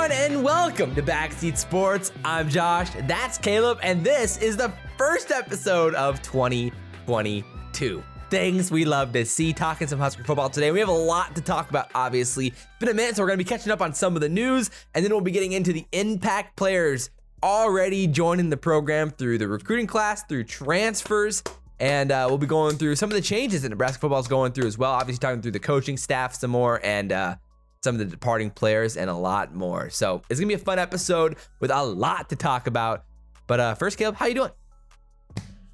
everyone, and welcome to Backseat Sports. I'm Josh, that's Caleb, and this is the first episode of 2022. Things we love to see, talking some Husker football today. We have a lot to talk about, obviously. It's been a minute, so we're going to be catching up on some of the news, and then we'll be getting into the impact players already joining the program through the recruiting class, through transfers, and we'll be going through some of the changes that Nebraska football is going through as well. Obviously, talking through the coaching staff some more, and some of the departing players, and a lot more. So it's gonna be a fun episode with a lot to talk about. But first, Caleb, how you doing?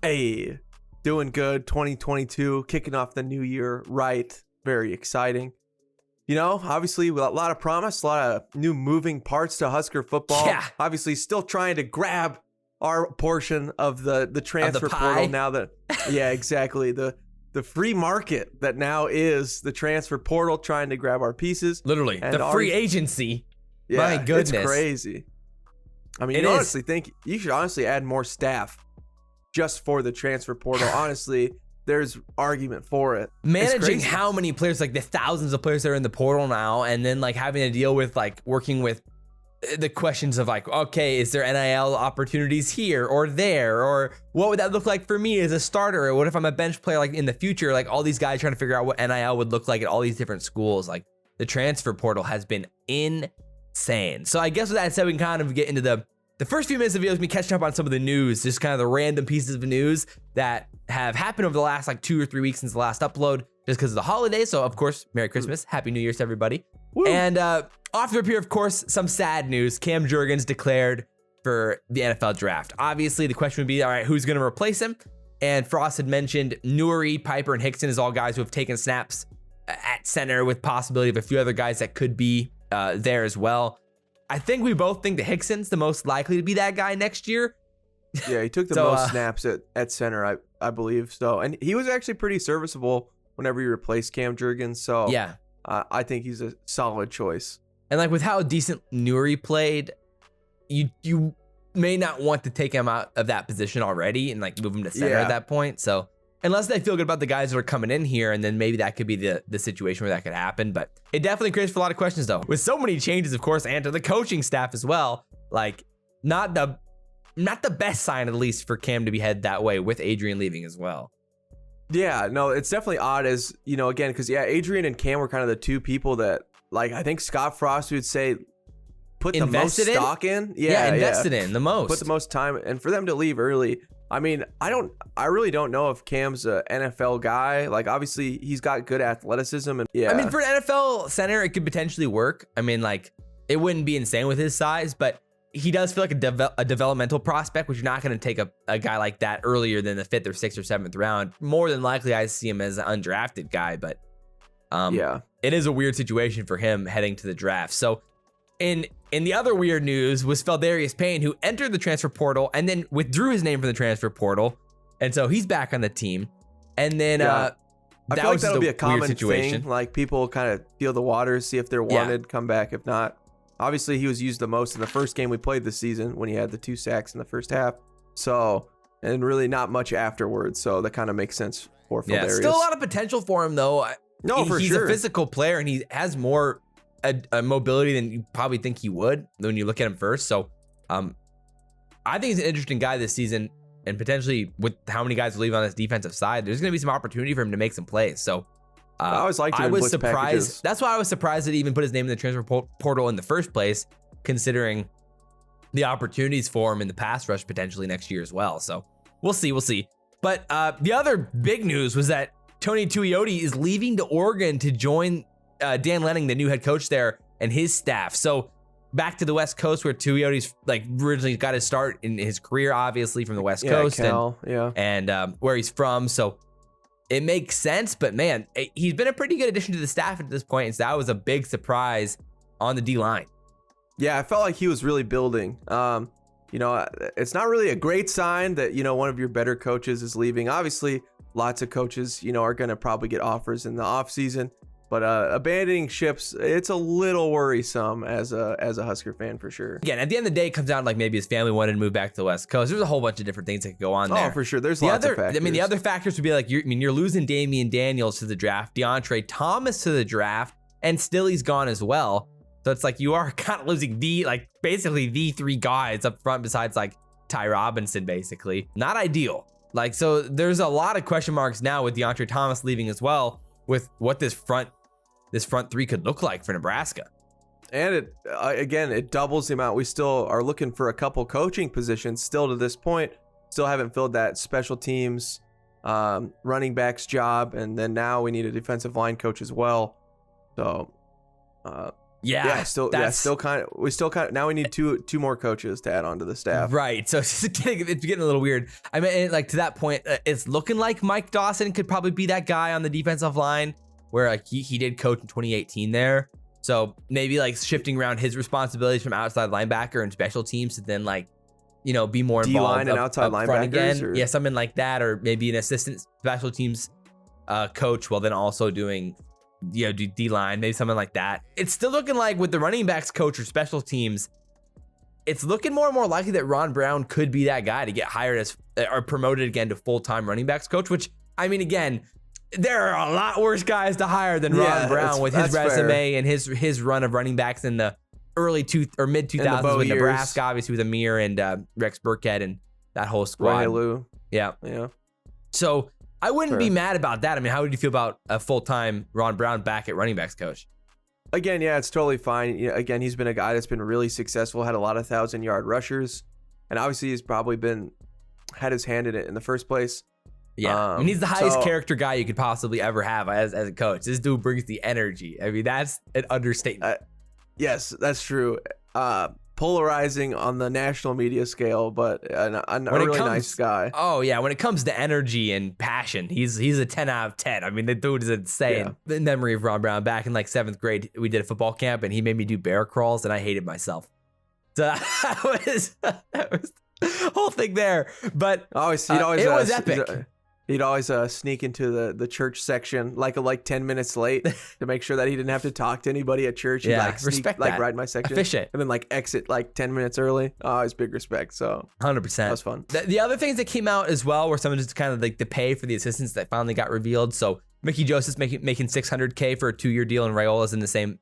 Hey, doing good. 2022, kicking off the new year right. Very exciting. You know, obviously with a lot of promise, a lot of new moving parts to Husker football. Yeah. Obviously still trying to grab our portion of the transfer pie. portal now that, yeah, exactly. The free market that now is the transfer portal, trying to grab our pieces. Literally, and the free agency. Yeah, my goodness. It's crazy. I mean, honestly think you should honestly add more staff just for the transfer portal. Honestly, there's argument for it. Managing how many players, like the thousands of players that are in the portal now, and then like having to deal with like working with the questions of like, okay, is there NIL opportunities here or there, or what would that look like for me as a starter, or what if I'm a bench player like in the future? Like all these guys trying to figure out what NIL would look like at all these different schools. Like the transfer portal has been insane. So I guess with that said, we can kind of get into the first few minutes of the video, me catching up on some of the news, just kind of the random pieces of news that have happened over the last like 2 or 3 weeks since the last upload, just because of the holidays. So of course, Merry Christmas, Happy New Year's to everybody. Woo. And off the rip here, of course, some sad news. Cam Jurgens declared for the NFL draft. Obviously, the question would be, all right, who's going to replace him? And Frost had mentioned Newry, Piper, and Hickson as all guys who have taken snaps at center, with possibility of a few other guys that could be there as well. I think we both think that Hickson's the most likely to be that guy next year. Yeah, he took the most snaps at center, I believe. So, and he was actually pretty serviceable whenever he replaced Cam Jurgens. So yeah, I think he's a solid choice. And like with how decent Newry played, you may not want to take him out of that position already and like move him to center at that point. So unless they feel good about the guys that are coming in here, and then maybe that could be the situation where that could happen. But it definitely creates for a lot of questions though. With so many changes, of course, and to the coaching staff as well, like not the best sign, at least, for Cam to be headed that way with Adrian leaving as well. Yeah, no, it's definitely odd as, you know, again, because Adrian and Cam were kind of the two people that, like, I think Scott Frost would say put the most stock in. Yeah, invested in the most. Put the most time, and for them to leave early. I mean, I really don't know if Cam's an NFL guy. Like, obviously, he's got good athleticism. And I mean, for an NFL center, it could potentially work. I mean, like, it wouldn't be insane with his size, but he does feel like a developmental prospect, which you're not going to take a guy like that earlier than the 5th or 6th or 7th round. More than likely, I see him as an undrafted guy, but it is a weird situation for him heading to the draft. So in the other weird news was Feldarius Payne, who entered the transfer portal and then withdrew his name from the transfer portal. And so he's back on the team. And then I feel like that'll be a common situation. Like people kind of feel the waters, see if they're wanted, come back. If not, obviously he was used the most in the first game we played this season when he had the 2 sacks in the first half. So, and really not much afterwards. So that kind of makes sense for Feldarius. Yeah, still a lot of potential for him though. No, for he's sure. a physical player, and he has more a mobility than you probably think he would when you look at him first. So I think he's an interesting guy this season, and potentially with how many guys leave on this defensive side, there's going to be some opportunity for him to make some plays. So I always liked him. I was surprised. Packages. That's why I was surprised that he even put his name in the transfer portal in the first place, considering the opportunities for him in the pass rush potentially next year as well. So we'll see. But the other big news was that Tony Tuioti is leaving to Oregon to join Dan Lanning, the new head coach there, and his staff. So back to the West Coast, where Tuioti's like originally got his start in his career, obviously from the West Coast, and where he's from. So it makes sense. But man, he's been a pretty good addition to the staff at this point, and so that was a big surprise on the D line. Yeah, I felt like he was really building. You know, it's not really a great sign that, you know, one of your better coaches is leaving. Obviously, lots of coaches, you know, are going to probably get offers in the offseason. But abandoning ships, it's a little worrisome as a Husker fan for sure. Again, at the end of the day, it comes down to like maybe his family wanted to move back to the West Coast. There's a whole bunch of different things that could go on there. Oh, for sure. There's lots of factors. I mean, the other factors would be like, you're losing Damian Daniels to the draft, DeAndre Thomas to the draft, and still he's gone as well. So it's like you are kind of losing basically the 3 guys up front besides like Ty Robinson, basically. Not ideal. Like, so there's a lot of question marks now with DeAndre Thomas leaving as well, with what this front 3 could look like for Nebraska. And it doubles the amount. We still are looking for a couple coaching positions still to this point. Still haven't filled that special teams running backs job, and then now we need a defensive line coach as well. So now we need two more coaches to add on to the staff. Right. So it's getting a little weird. I mean, like, to that point, it's looking like Mike Dawson could probably be that guy on the defensive line, where like he did coach in 2018 there. So maybe like shifting around his responsibilities from outside linebacker and special teams to then, like, you know, be more involved D-line and outside linebackers again. or? Yeah, something like that, or maybe an assistant special teams coach while then also doing, you know, do D-line, maybe something like that. It's still looking like with the running backs coach or special teams, it's looking more and more likely that Ron Brown could be that guy to get hired as or promoted again to full-time running backs coach, which, I mean, again, there are a lot worse guys to hire than Ron Brown with his resume and his run of running backs in the early mid 2000s with Nebraska, obviously with Amir and Rex Burkhead and that whole squad. Lou. Yeah. So I wouldn't be mad about that. I mean, how would you feel about a full-time Ron Brown back at running backs coach? Again, yeah, it's totally fine. Again, he's been a guy that's been really successful, had a lot of 1,000-yard rushers, and obviously he's probably had his hand in it in the first place. Yeah, I mean, he's the highest character guy you could possibly ever have as a coach. This dude brings the energy. I mean, that's an understatement. Yes, that's true. Polarizing on the national media scale, but a really nice guy. Oh yeah, when it comes to energy and passion, he's a 10 out of 10. I mean, the dude is insane. Yeah. In memory of Ron Brown, back in like 7th grade, we did a football camp and he made me do bear crawls and I hated myself. So that was the whole thing there. But it was epic. He'd always sneak into the church section like 10 minutes late to make sure that he didn't have to talk to anybody at church. He'd respect that. Ride my section. Efficient. And then exit 10 minutes early. Oh, it's big respect. So 100%. That was fun. The other things that came out as well were some of just kind of like the pay for the assistants that finally got revealed. So Mickey Joseph's making $600K for a 2-year deal, and Raiola's in the same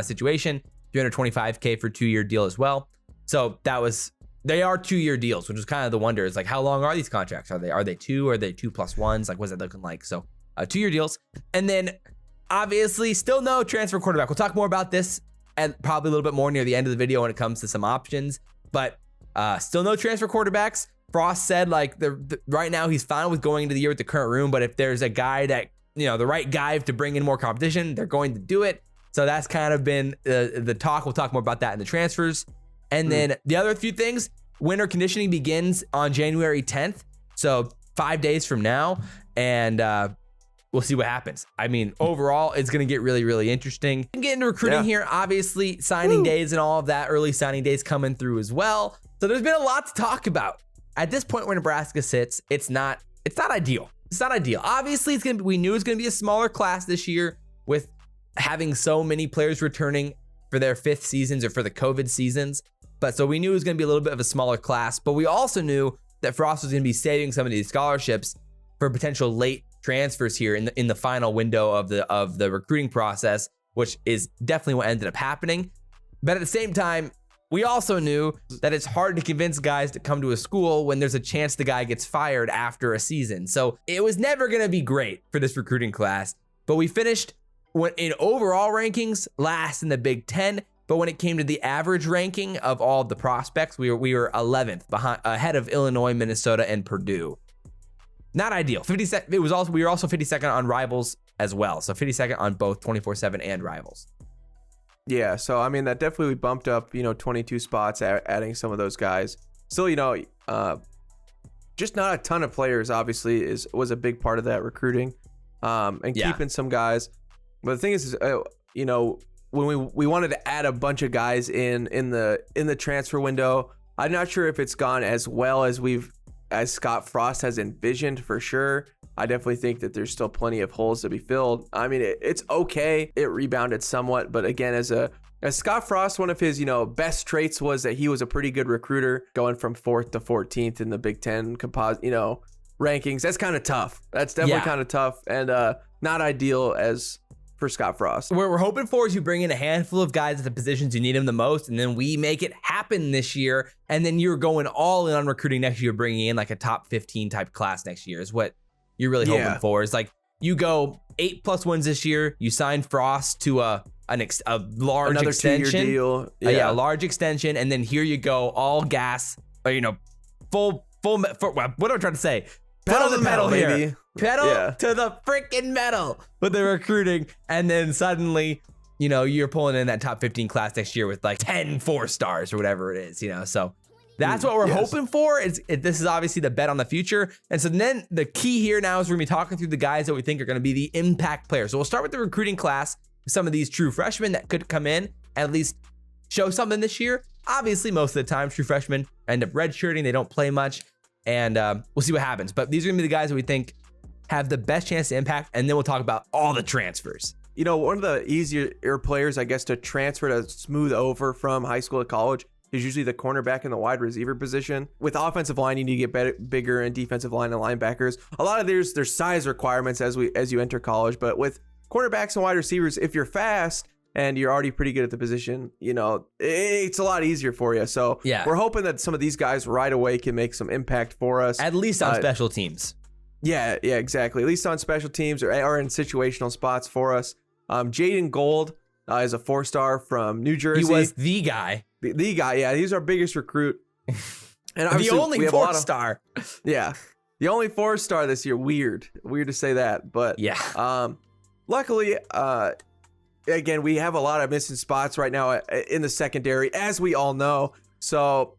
situation, $325K for a 2-year deal as well. So they are 2-year deals, which is kind of the wonder. Is like, how long are these contracts? Are they 2? Are they 2+1s? Like, what's it looking like? So 2-year deals. And then obviously still no transfer quarterback. We'll talk more about this and probably a little bit more near the end of the video when it comes to some options, but still no transfer quarterbacks. Frost said like right now he's fine with going into the year with the current room, but if there's a guy that, you know, the right guy to bring in more competition, they're going to do it. So that's kind of been the talk. We'll talk more about that in the transfers. And then the other few things, winter conditioning begins on January 10th. So 5 days from now. And we'll see what happens. I mean, overall, it's going to get really, really interesting. And get into recruiting here. Obviously, signing days and all of that, early signing days coming through as well. So there's been a lot to talk about. At this point where Nebraska sits, it's not ideal. It's not ideal. Obviously, we knew it was going to be a smaller class this year with having so many players returning for their 5th seasons or for the COVID seasons. But so we knew it was going to be a little bit of a smaller class, but we also knew that Frost was going to be saving some of these scholarships for potential late transfers here in the final window of the recruiting process, which is definitely what ended up happening. But at the same time, we also knew that it's hard to convince guys to come to a school when there's a chance the guy gets fired after a season. So it was never going to be great for this recruiting class, but we finished in overall rankings last in the Big Ten. But when it came to the average ranking of all of the prospects, we were 11th ahead of Illinois, Minnesota, and Purdue. Not ideal. 52nd. We were also 52nd on Rivals as well. So 52nd on both 24/7 and Rivals. Yeah. So I mean, that definitely bumped up 22 spots, adding some of those guys. Still, just not a ton of players. Obviously, was a big part of that recruiting, and keeping some guys. But the thing is when we wanted to add a bunch of guys in the transfer window, I'm not sure if it's gone as well as Scott Frost has envisioned for sure. I definitely think that there's still plenty of holes to be filled. I mean, it's okay. It rebounded somewhat, but again, as Scott Frost, one of his best traits was that he was a pretty good recruiter, going from 4th to 14th in the Big Ten composite rankings. That's kind of tough. That's definitely kind of tough and not ideal as for Scott Frost. What we're hoping for is you bring in a handful of guys at the positions you need them the most, and then we make it happen this year. And then you're going all in on recruiting next year, bringing in like a top 15 type class next year is what you're really hoping for. Is like you go 8+ wins this year. You sign Frost to a large extension, 2-year deal. A large extension, and then here you go, all gas. Full. What am I trying to say? Pedal to the metal here. Baby. Pedal to the freaking metal with the recruiting, and then suddenly, you're pulling in that top 15 class next year with like 10 4-stars or whatever it is. So that's what we're hoping for. This is obviously the bet on the future, and so then the key here now is we're gonna be talking through the guys that we think are gonna be the impact players. So we'll start with the recruiting class. Some of these true freshmen that could come in and at least show something this year. Obviously, most of the time, true freshmen end up redshirting. They don't play much, and we'll see what happens. But these are going to be the guys that we think have the best chance to impact, and then we'll talk about all the transfers. One of the easier players, I guess, to transfer to smooth over from high school to college is usually the cornerback and the wide receiver position. With offensive line, you need to get bigger, and defensive line and linebackers. A lot of there's size requirements as you enter college, but with cornerbacks and wide receivers, if you're fast and you're already pretty good at the position, it's a lot easier for you. So we're hoping that some of these guys right away can make some impact for us. At least on special teams. Yeah, exactly. At least on special teams or in situational spots for us. Jaden Gold is a 4-star from New Jersey. He was the guy. The guy, yeah. He's our biggest recruit. And the only 4-star. Yeah. The only 4-star this year. Weird to say that. But luckily, again, we have a lot of missing spots right now in the secondary, as we all know. So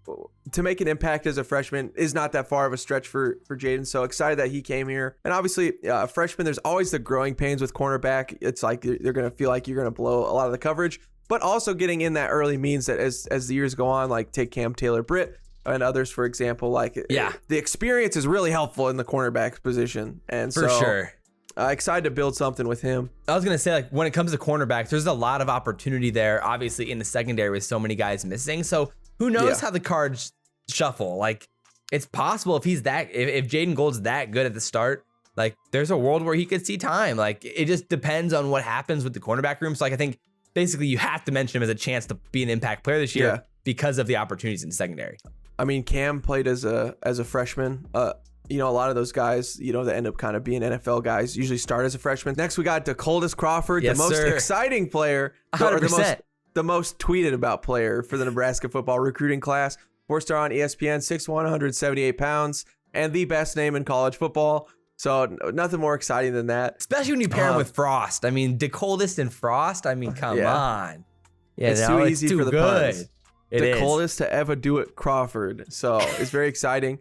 to make an impact as a freshman is not that far of a stretch for Jaden. So excited that he came here. And obviously, freshman, there's always the growing pains with cornerback. It's like they're going to feel like you're going to blow a lot of the coverage. But also getting in that early means that as the years go on, like take Taylor Britt and others, for example, the experience is really helpful in the cornerback position. And for sure. Excited to build something with him. I was going to say, when it comes to cornerbacks, there's a lot of opportunity there, obviously, in the secondary with so many guys missing. So who knows how the cards shuffle? It's possible if Jaden Gold's that good at the start, there's a world where he could see time. It just depends on what happens with the cornerback room. So I think basically you have to mention him as a chance to be an impact player this year because of the opportunities in the secondary. I mean, Cam played as a freshman. A lot of those guys, that end up kind of being NFL guys usually start as a freshman. Next, we got DeColdis Crawford, the most exciting player, 100%. The most tweeted about player for the Nebraska football recruiting class. 4-star on ESPN, 6'1", 178 pounds, and the best name in college football. So nothing more exciting than that. Especially when you pair him with Frost. I mean, DeColdis and Frost, come on. Yeah, it's too easy for the puns. DeColdis to ever do it Crawford. So it's very exciting.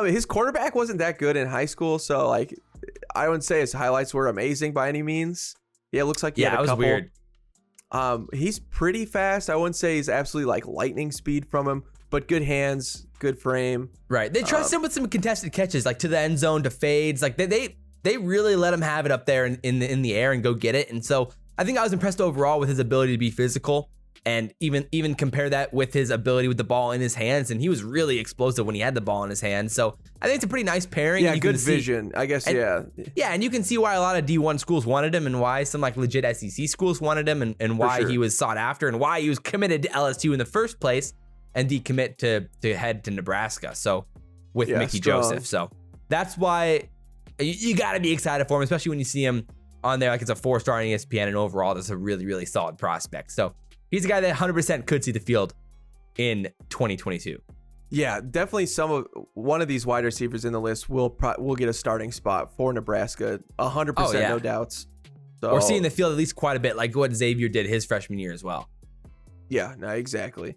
His quarterback wasn't that good in high school, so I wouldn't say his highlights were amazing by any means. Yeah, it looks like he had a couple. Weird. He's pretty fast. I wouldn't say he's absolutely lightning speed from him, but good hands, good frame. Right. They trust him with some contested catches, to the end zone, to fades. They really let him have it up there in the air and go get it. And so I think I was impressed overall with his ability to be physical. And even compare that with his ability with the ball in his hands. And he was really explosive when he had the ball in his hands. So I think it's a pretty nice pairing. Yeah, good vision, I guess, Yeah, and you can see why a lot of D1 schools wanted him and why some legit SEC schools wanted him and why he was sought after and why he was committed to LSU in the first place and decommit to head to Nebraska. So with Mickey Joseph. So that's why you got to be excited for him, especially when you see him on there. It's a 4-star on ESPN and overall, that's a really, really solid prospect. So he's a guy that 100% could see the field in 2022. Yeah, definitely one of these wide receivers in the list will get a starting spot for Nebraska. 100%, no doubts. So, we're seeing the field at least quite a bit, like what Xavier did his freshman year as well. Yeah, no, exactly.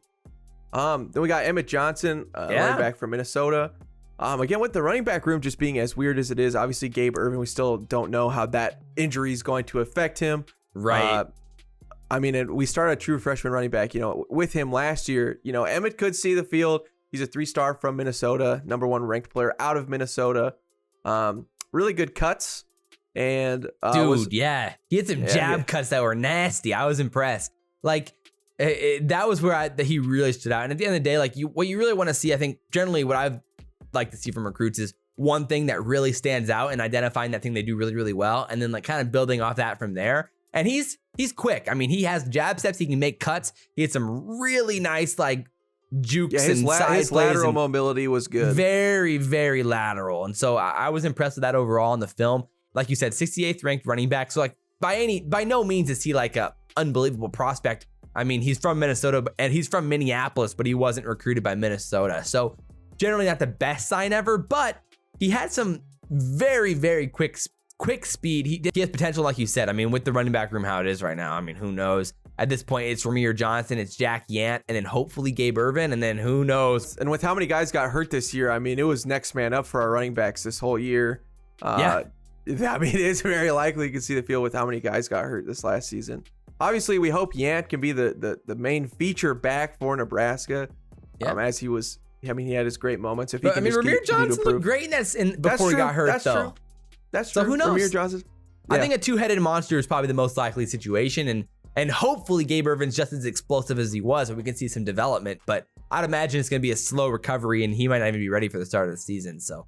Then we got Emmett Johnson, running back from Minnesota. Again, with the running back room just being as weird as it is, obviously Gabe Irvin, we still don't know how that injury is going to affect him. Right. We started a true freshman running back, with him last year. Emmett could see the field. He's a 3-star from Minnesota, number 1 ranked player out of Minnesota. Really good cuts. And he had some jab cuts that were nasty. I was impressed. That was where he really stood out. And at the end of the day, what you really want to see, I think generally what I've like to see from recruits is one thing that really stands out and identifying that thing they do really, really well. And then kind of building off that from there. And he's quick. I mean, he has jab steps. He can make cuts. He had some really nice like jukes and side his plays lateral and mobility was good. very, very lateral. And so I was impressed with that overall in the film. Like you said, 68th ranked running back. So like by no means is he like a unbelievable prospect. I mean, he's from Minnesota and he's from Minneapolis, but he wasn't recruited by Minnesota. So generally not the best sign ever, but he had some very, very quick speed. He has potential, like you said. I mean, with the running back room how it is right now, I mean, who knows? At this point, it's Ramir Johnson, it's Jack Yant, and then hopefully Gabe Ervin, and then who knows? And with how many guys got hurt this year, I mean, it was next man up for our running backs this whole year. Yeah. I mean, it's very likely you can see the field with how many guys got hurt this last season. Obviously, we hope Yant can be the main feature back for Nebraska, as he was. I mean, he had his great moments. If he can Ramir Johnson looked great before he got hurt, That's though. True. That's true. So who knows? Ramir Johnson. Yeah. I think a two-headed monster is probably the most likely situation, and hopefully Gabe Ervin's just as explosive as he was, and we can see some development. But I'd imagine it's going to be a slow recovery, and he might not even be ready for the start of the season. So,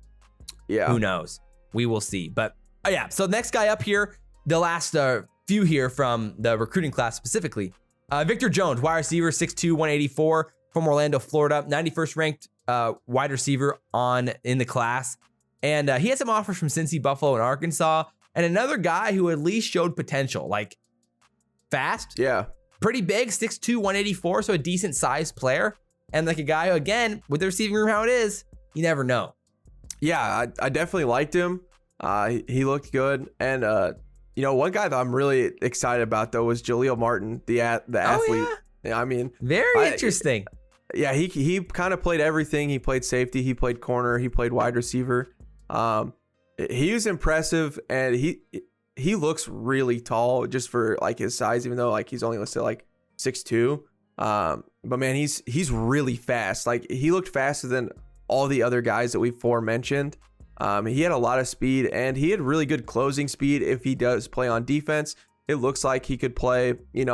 who knows? We will see. But yeah, so next guy up here, the last few here from the recruiting class specifically, Victor Jones, wide receiver, 6'2", 184, from Orlando, Florida, 91st ranked wide receiver in the class. And he had some offers from Cincy, Buffalo, and Arkansas. And another guy who at least showed potential, like fast, pretty big, 6'2", 184, so a decent sized player. And like a guy who, again, with the receiving room how it is, you never know. Yeah, I definitely liked him. He looked good. And, one guy that I'm really excited about, though, was Jaleel Martin, the athlete. Yeah, I mean, very interesting. Yeah, he kind of played everything. He played safety. He played corner. He played wide receiver. He was impressive, and he looks really tall just for like his size, even though like he's only listed like 6'2". But man, he's really fast. Like he looked faster than all the other guys that we've aforementioned. He had a lot of speed, and he had really good closing speed. If he does play on defense, it looks like he could play, like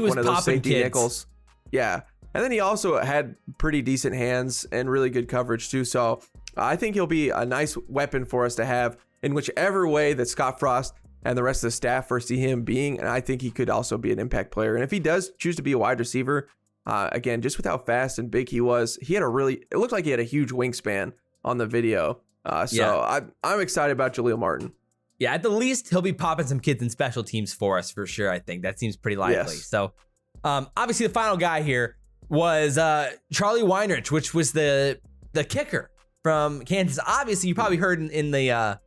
one of those safety nickels. Yeah. And then he also had pretty decent hands and really good coverage too. So I think he'll be a nice weapon for us to have in whichever way that Scott Frost and the rest of the staff foresee him being. And I think he could also be an impact player. And if he does choose to be a wide receiver, again, just with how fast and big he was, it looked like he had a huge wingspan on the video. I'm excited about Jaleel Martin. Yeah, at the least, he'll be popping some kids in special teams for us for sure. I think that seems pretty likely. Yes. So obviously the final guy here was Charlie Weinrich, which was the kicker from Kansas. Obviously, you probably heard in the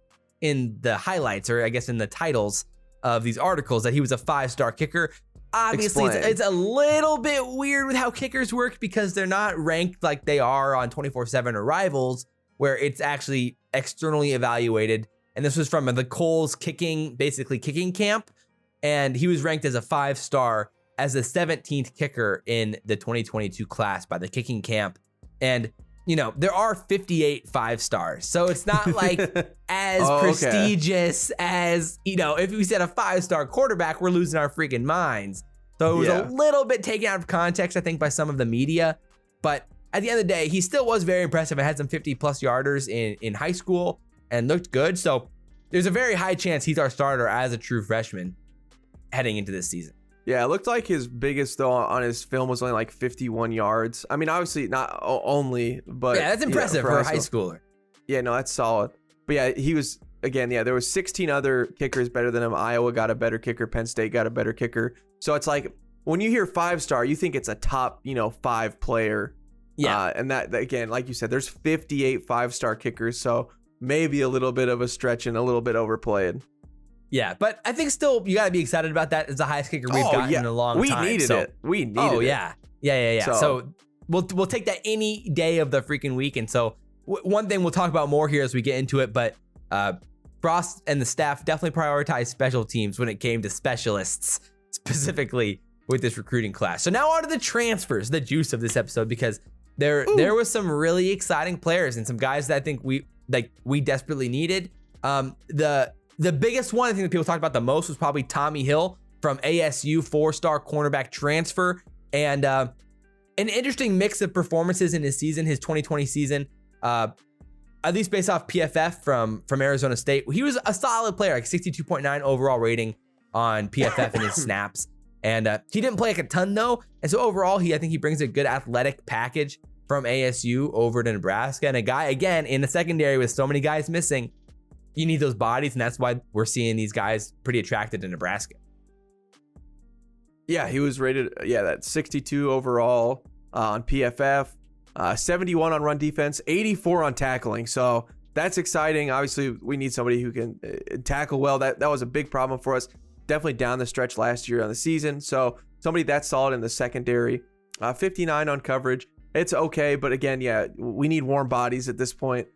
highlights, or I guess in the titles of these articles, that he was a 5-star kicker. Obviously, it's a little bit weird with how kickers work because they're not ranked like they are on 24/7 or Rivals, where it's actually externally evaluated. And this was from the Coles kicking camp, and he was ranked as a 5-star as the 17th kicker in the 2022 class by the kicking camp. And, there are 58 5-stars. So it's not like as prestigious as, if we said a 5-star quarterback, we're losing our freaking minds. So it was a little bit taken out of context, I think, by some of the media. But at the end of the day, he still was very impressive. I had some 50-plus yarders in high school and looked good. So there's a very high chance he's our starter as a true freshman heading into this season. Yeah, it looked like his biggest, though, on his film was only like 51 yards. I mean, obviously not only, but... Yeah, that's impressive for a high schooler. Yeah, no, that's solid. But yeah, he was, again, there was 16 other kickers better than him. Iowa got a better kicker. Penn State got a better kicker. So it's like, when you hear 5-star, you think it's a top, 5 player. Yeah. And that, again, like you said, there's 58 5-star kickers. So maybe a little bit of a stretch and a little bit overplayed. Yeah, but I think still you got to be excited about that. It's the highest kicker we've gotten in a long time. We needed it. Yeah. So we'll take that any day of the freaking week. And so one thing we'll talk about more here as we get into it, but Frost and the staff definitely prioritized special teams when it came to specialists, specifically with this recruiting class. So now on to the transfers, the juice of this episode, because there was some really exciting players and some guys that I think we desperately needed. The biggest one I think that people talked about the most was probably Tommy Hill from ASU, 4-star cornerback transfer, and an interesting mix of performances in his season, his 2020 season. At least based off PFF from Arizona State, he was a solid player, like 62.9 overall rating. on PFF in his snaps. And he didn't play like a ton though. And so overall, I think he brings a good athletic package from ASU over to Nebraska. And a guy, again, in the secondary with so many guys missing, you need those bodies. And that's why we're seeing these guys pretty attracted to Nebraska. Yeah, he was rated, that 62 overall on PFF, 71 on run defense, 84 on tackling. So that's exciting. Obviously, we need somebody who can tackle well. That was a big problem for us. Definitely down the stretch last year on the season. So somebody that's solid in the secondary. 59 on coverage. It's okay, but again, we need warm bodies at this point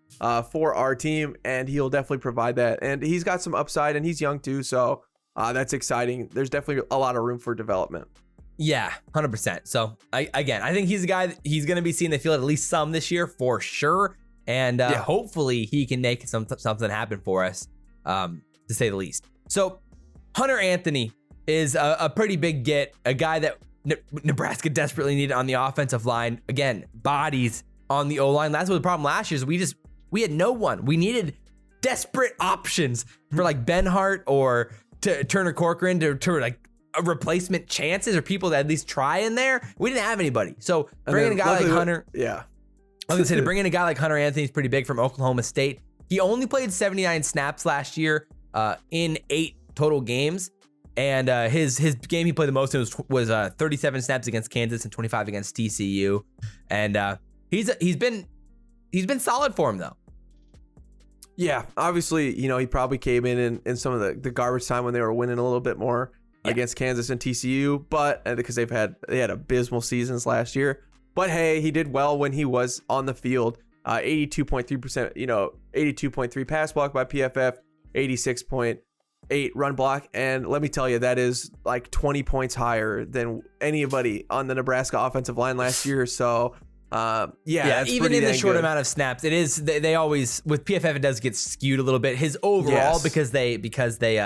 for our team, and he'll definitely provide that. And he's got some upside, and he's young too, so that's exciting. There's definitely a lot of room for development. Yeah, 100%. So I think he's a guy that he's going to be seeing the field at least some this year for sure, and hopefully he can make something happen for us, to say the least. So Hunter Anthony is a pretty big get, a guy that Nebraska desperately needed on the offensive line. Again, bodies on the O-line. That's what the problem last year is we had no one. We needed desperate options for like Ben Hart or Turner Corcoran to like a replacement chances or people that at least try in there. We didn't have anybody. So bringing a guy like Hunter. Yeah. I was gonna say, to bring in a guy like Hunter Anthony is pretty big from Oklahoma State. He only played 79 snaps last year in 8 total games. And his game he played the most in was 37 snaps against Kansas and 25 against TCU. And he's been solid for him though. Yeah, obviously, he probably came in some of the garbage time when they were winning a little bit more against Kansas and TCU, but because they had abysmal seasons last year. But hey, he did well when he was on the field. 82.3%, 82.3 pass block by PFF, 86.8 run block, and let me tell you, that is like 20 points higher than anybody on the Nebraska offensive line last year. So that's even in the short amount of snaps, it is they always with PFF it does get skewed a little bit. His overall because they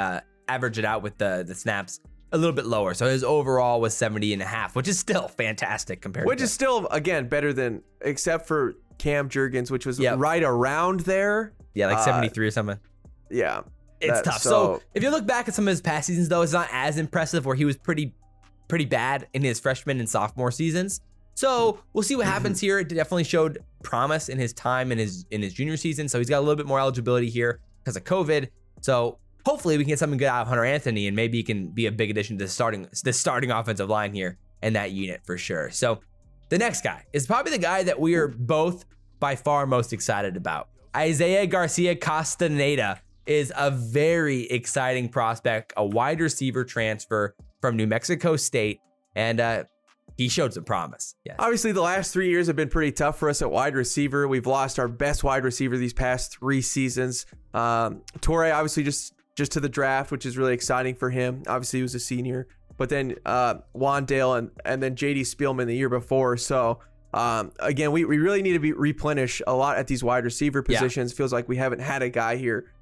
average it out with the snaps a little bit lower, so his overall was 70.5, which is still fantastic compared. Which is still again better than, except for Cam Jurgens, which was right around there. Yeah, like 73 or something. Yeah. It's tough. So if you look back at some of his past seasons, though, it's not as impressive, where he was pretty bad in his freshman and sophomore seasons. So we'll see what happens here. It definitely showed promise in his time in his junior season. So he's got a little bit more eligibility here because of COVID. So hopefully we can get something good out of Hunter Anthony, and maybe he can be a big addition to the starting offensive line here and that unit for sure. So the next guy is probably the guy that we are both by far most excited about. Isaiah Garcia Castaneda is a very exciting prospect, a wide receiver transfer from New Mexico State, and he showed some promise. Yes. Obviously, the last 3 years have been pretty tough for us at wide receiver. We've lost our best wide receiver these past 3 seasons. Torrey, obviously, just to the draft, which is really exciting for him. Obviously, he was a senior. But then Wandale and then J.D. Spielman the year before. So, again, we really need to replenish a lot at these wide receiver positions. Feels like we haven't had a guy here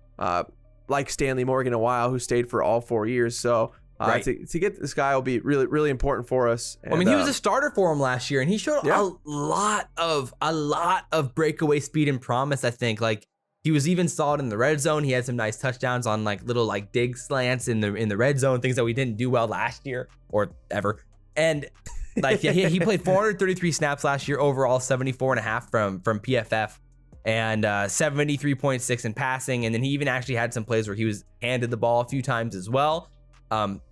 like Stanley Morgan in a while who stayed for all 4 years. So to get this guy will be really, really important for us. And, I mean, he was a starter for him last year, and he showed a lot of breakaway speed and promise. I think like he was even solid in the red zone. He had some nice touchdowns on like little like dig slants in the red zone, things that we didn't do well last year or ever. And like he played 433 snaps last year overall, 74.5 from PFF. And 73.6 in passing. And then he even actually had some plays where he was handed the ball a few times as well.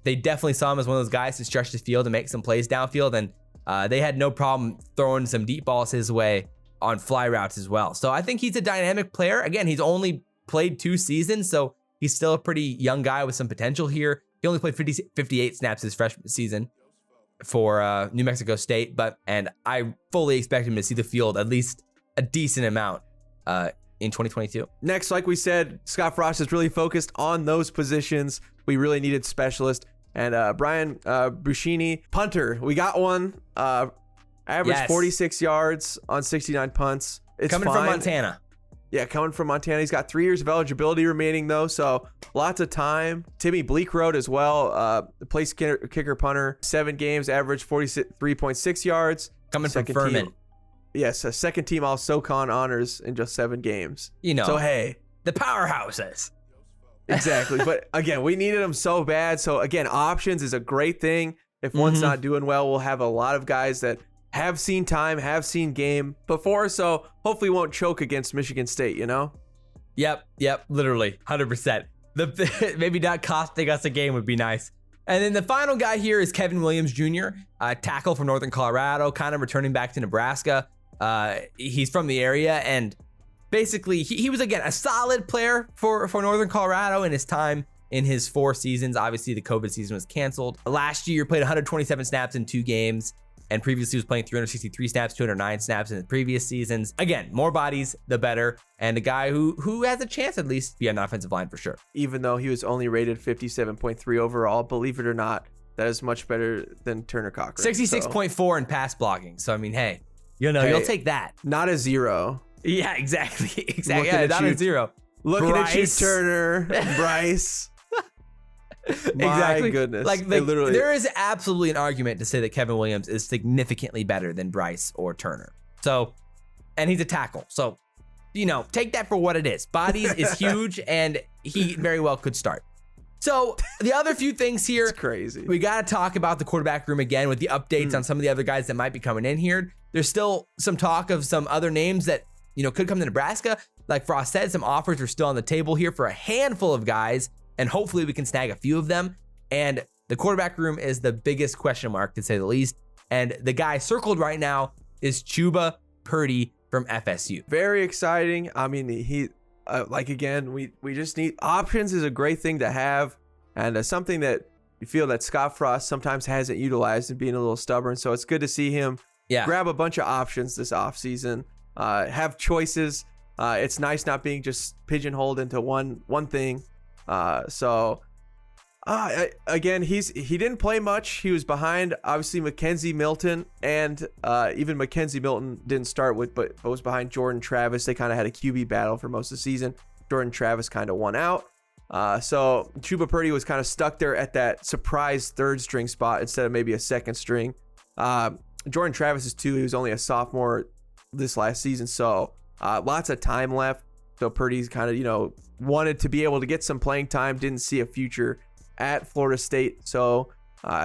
They definitely saw him as one of those guys to stretch the field and make some plays downfield. And they had no problem throwing some deep balls his way on fly routes as well. So I think he's a dynamic player. Again, he's only played 2 seasons, so he's still a pretty young guy with some potential here. He only played 58 snaps his freshman season for New Mexico State. And I fully expect him to see the field at least a decent amount in 2022. Next, like we said, Scott Frost is really focused on those positions. We really needed specialists. And Brian Buschini, punter. We got one. Averaged 46 yards on 69 punts. It's coming fine. from Montana. Yeah, coming from Montana. He's got 3 years of eligibility remaining, though, so lots of time. Timmy Bleekrode as well, the place kicker punter. 7 games, averaged 43.6 yards. Coming from Furman. Yes, a second team All-SoCon honors in just 7 games. You know, so hey, the powerhouses. Exactly. But again, we needed him so bad. So again, options is a great thing. If one's not doing well, we'll have a lot of guys that have seen time, have seen game before. So hopefully won't choke against Michigan State, you know? Yep. Literally, 100%. Maybe not costing us a game would be nice. And then the final guy here is Kevin Williams Jr., tackle from Northern Colorado, kind of returning back to Nebraska. He's from the area, and basically he was, again, a solid player for Northern Colorado in his time in his 4 seasons. Obviously, the COVID season was canceled. Last year, played 127 snaps in 2 games, and previously was playing 363 snaps, 209 snaps in the previous seasons. Again, more bodies, the better, and a guy who has a chance at least to be on the offensive line for sure. Even though he was only rated 57.3 overall, believe it or not, that is much better than Turner Cochran. 66.4 in pass blocking. So, I mean, hey, you'll take that. Not a 0. Yeah, exactly. Looking Yeah, at not you, a 0. Looking at you, Turner, Bryce. My goodness. Like literally, there is absolutely an argument to say that Kevin Williams is significantly better than Bryce or Turner. So, and he's a tackle. So, take that for what it is. Bodies is huge, and he very well could start. So the other few things here, it's crazy. We got to talk about the quarterback room again with the updates on some of the other guys that might be coming in here. There's still some talk of some other names that, could come to Nebraska. Like Frost said, some offers are still on the table here for a handful of guys, and hopefully we can snag a few of them. And the quarterback room is the biggest question mark, to say the least. And the guy circled right now is Chuba Purdy from FSU. Very exciting. I mean, he again, we just need options is a great thing to have, and something that you feel that Scott Frost sometimes hasn't utilized and being a little stubborn. So it's good to see him grab a bunch of options this offseason, have choices. It's nice not being just pigeonholed into one thing. Again, he didn't play much. He was behind, obviously, Mackenzie Milton, and even Mackenzie Milton didn't start with, but was behind Jordan Travis. They kind of had a QB battle for most of the season. Jordan Travis kind of won out. So Chuba Purdy was kind of stuck there at that surprise 3rd string spot instead of maybe a 2nd string. Jordan Travis is 2. He was only a sophomore this last season, so lots of time left. So Purdy's kind of, wanted to be able to get some playing time, didn't see a future at Florida State. So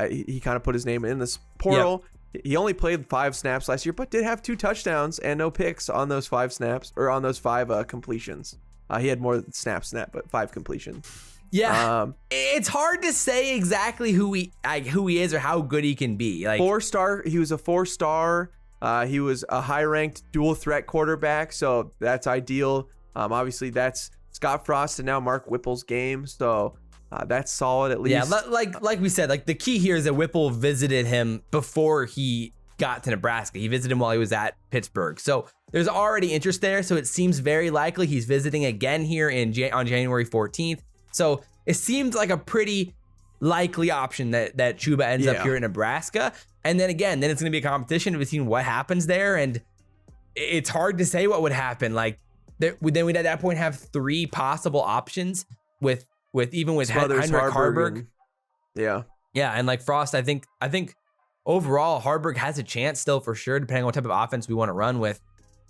he kind of put his name in this portal. Yep. He only played 5 snaps last year, but did have 2 touchdowns and no picks on those 5 snaps, or on those 5 completions. He had more snaps than that, but 5 completions. Yeah, it's hard to say exactly who he is or how good he can be. Like 4-star, he was a 4-star. He was a high-ranked dual threat quarterback, so that's ideal. Obviously, that's Scott Frost and now Mark Whipple's game, so that's solid at least. Yeah, like we said, like the key here is that Whipple visited him before he got to Nebraska. He visited him while he was at Pittsburgh, so there's already interest there. So it seems very likely he's visiting again here on January 14th. So it seems like a pretty likely option that Chuba ends up here in Nebraska. And then again, it's going to be a competition between what happens there, and it's hard to say what would happen. Like then we'd at that point have 3 possible options with Smothers, Heinrich Harburg. Yeah, and like Frost, I think overall Harburg has a chance still for sure, depending on what type of offense we want to run with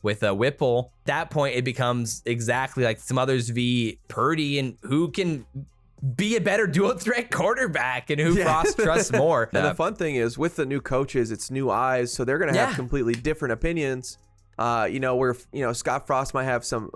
Whipple. At that point, it becomes exactly like Smothers v. Purdy, and who can be a better dual threat quarterback and who Frost trusts more. And the fun thing is, with the new coaches, it's new eyes, so they're going to have completely different opinions. Where Scott Frost might have some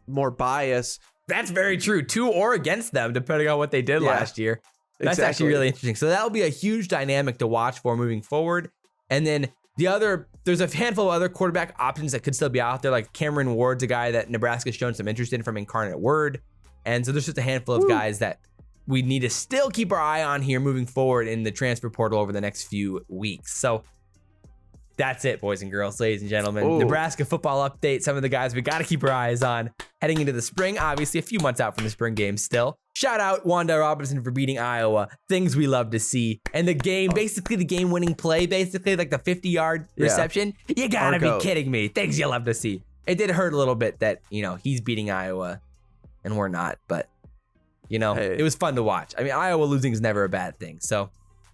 more bias. That's very true, to or against them, depending on what they did last year. That's actually really interesting. So that'll be a huge dynamic to watch for moving forward. And then there's a handful of other quarterback options that could still be out there, like Cameron Ward's a guy that Nebraska's shown some interest in from Incarnate Word. And so there's just a handful of guys that we need to still keep our eye on here moving forward in the transfer portal over the next few weeks. So that's it, boys and girls, ladies and gentlemen. Nebraska football update. Some of the guys we got to keep our eyes on heading into the spring. Obviously, a few months out from the spring game still. Shout out Wanda Robinson for beating Iowa. Things we love to see. And the game, basically the game-winning play, basically like the 50-yard reception. You got to be kidding me. Things you love to see. It did hurt a little bit that, he's beating Iowa and we're not. But, it was fun to watch. I mean, Iowa losing is never a bad thing. So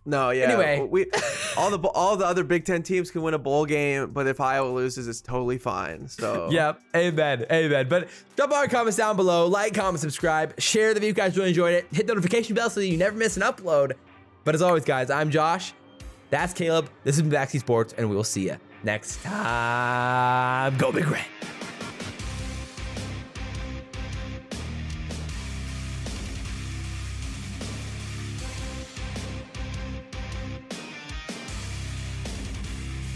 No, yeah. Anyway. all the other Big Ten teams can win a bowl game, but if Iowa loses, it's totally fine. So Yep, amen. But drop our comments down below, like, comment, subscribe, share the video if you guys really enjoyed it, hit the notification bell so that you never miss an upload. But as always, guys, I'm Josh. That's Caleb. This has been Backseat Sports, and we will see you next time. Go Big Red.